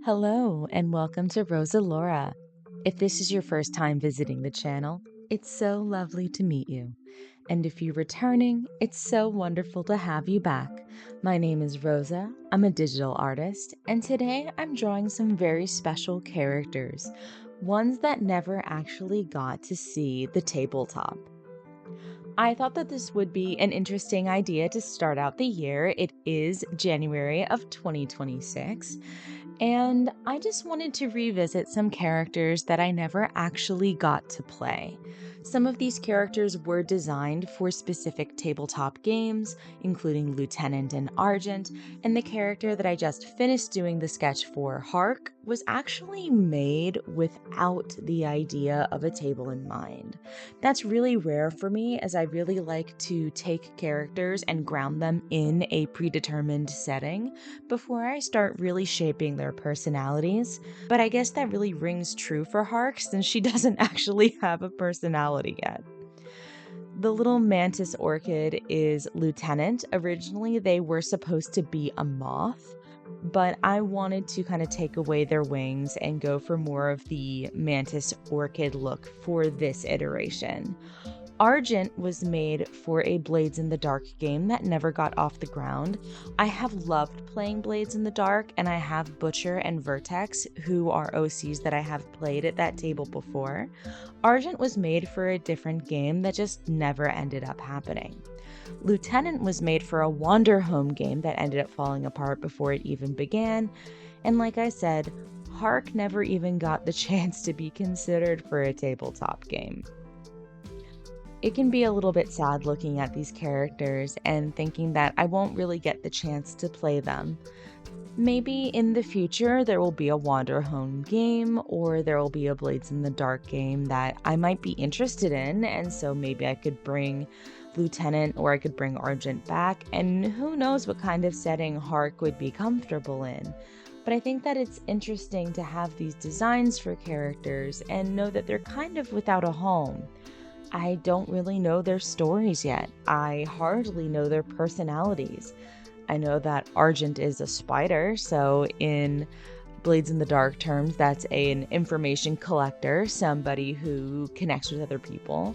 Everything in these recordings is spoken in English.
Hello and welcome to Rosa Laura. If this is your first time visiting the channel, it's so lovely to meet you. And if you're returning, it's so wonderful to have you back. My name is Rosa, I'm a digital artist, and today I'm drawing some very special characters, ones that never actually got to see the tabletop. I thought that this would be an interesting idea to start out the year. It is January of 2026. And I just wanted to revisit some characters that I never actually got to play. Some of these characters were designed for specific tabletop games, including Lieutenant and Argent, and the character that I just finished doing the sketch for, Hark, was actually made without the idea of a table in mind. That's really rare for me, as I really like to take characters and ground them in a predetermined setting before I start really shaping their personalities. But I guess that really rings true for Hark, since she doesn't actually have a personality yet. The little mantis orchid is Lieutenant. Originally, they were supposed to be a moth, but I wanted to kind of take away their wings and go for more of the mantis orchid look for this iteration. Argent was made for a Blades in the Dark game that never got off the ground. I have loved playing Blades in the Dark, and I have Butcher and Vertex, who are OCs that I have played at that table before. Argent was made for a different game that just never ended up happening. Lieutenant was made for a Wander Home game that ended up falling apart before it even began. And like I said, Hark never even got the chance to be considered for a tabletop game. It can be a little bit sad looking at these characters and thinking that I won't really get the chance to play them. Maybe in the future there will be a Wander Home game, or there will be a Blades in the Dark game that I might be interested in, and so maybe I could bring Lieutenant or I could bring Argent back, and who knows what kind of setting Hark would be comfortable in. But I think that it's interesting to have these designs for characters and know that they're kind of without a home. I don't really know their stories yet. I hardly know their personalities. I know that Argent is a spider, so in Blades in the Dark terms, that's an information collector, somebody who connects with other people.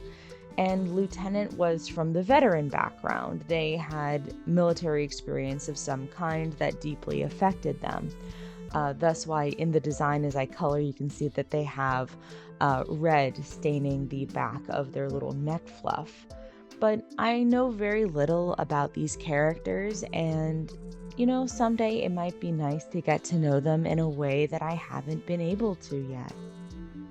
And Lieutenant was from the veteran background. They had military experience of some kind that deeply affected them. That's why in the design as I color, you can see that they have red staining the back of their little neck fluff. But I know very little about these characters, and someday it might be nice to get to know them in a way that I haven't been able to yet.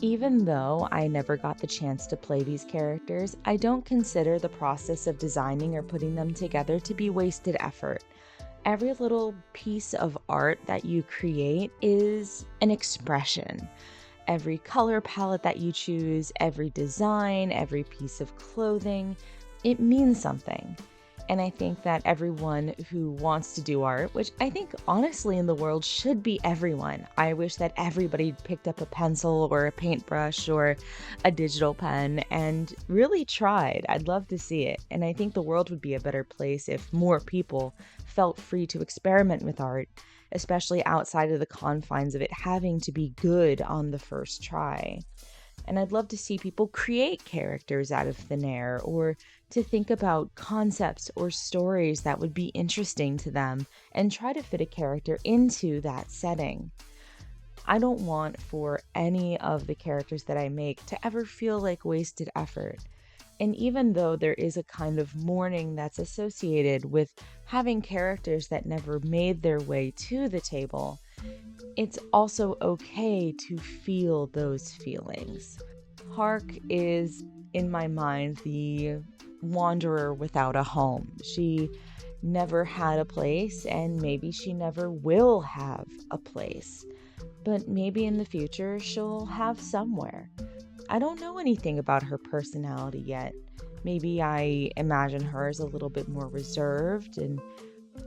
Even though I never got the chance to play these characters, I don't consider the process of designing or putting them together to be wasted effort. Every little piece of art that you create is an expression. Every color palette that you choose, every design, every piece of clothing, it means something. And I think that everyone who wants to do art, which I think honestly in the world should be everyone. I wish that everybody picked up a pencil or a paintbrush or a digital pen and really tried. I'd love to see it. And I think the world would be a better place if more people felt free to experiment with art, especially outside of the confines of it having to be good on the first try. And I'd love to see people create characters out of thin air, or to think about concepts or stories that would be interesting to them and try to fit a character into that setting. I don't want for any of the characters that I make to ever feel like wasted effort. And even though there is a kind of mourning that's associated with having characters that never made their way to the table, it's also okay to feel those feelings. Hark is, in my mind, the wanderer without a home. She never had a place, and maybe she never will have a place. But maybe in the future she'll have somewhere. I don't know anything about her personality yet. Maybe I imagine her as a little bit more reserved, and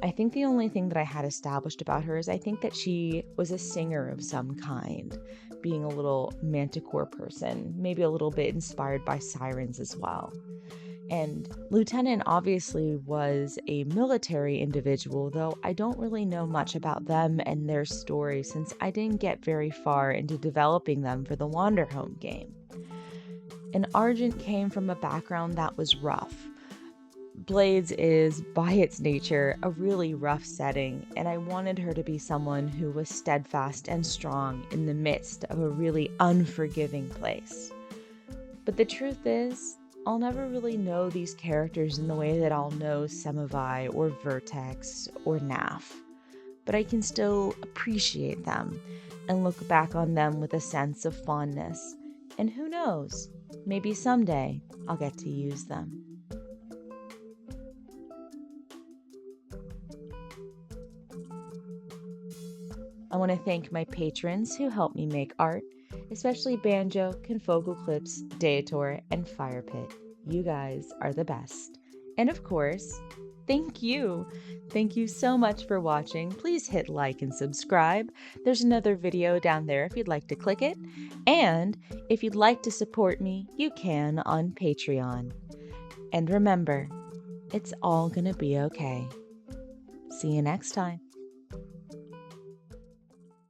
I think the only thing that I had established about her is I think that she was a singer of some kind, being a little manticore person, maybe a little bit inspired by sirens as well. And Lieutenant obviously was a military individual, though I don't really know much about them and their story since I didn't get very far into developing them for the Wanderhome game. And Argent came from a background that was rough. Blades is, by its nature, a really rough setting, and I wanted her to be someone who was steadfast and strong in the midst of a really unforgiving place. But the truth is, I'll never really know these characters in the way that I'll know Semivai or Vertex or Naf. But I can still appreciate them and look back on them with a sense of fondness. And who knows, maybe someday I'll get to use them. I want to thank my patrons who help me make art, especially Banjo, Confocal Deator, and Firepit. You guys are the best. And of course, thank you. Thank you so much for watching. Please hit like and subscribe. There's another video down there if you'd like to click it. And if you'd like to support me, you can on Patreon. And remember, it's all gonna be okay. See you next time.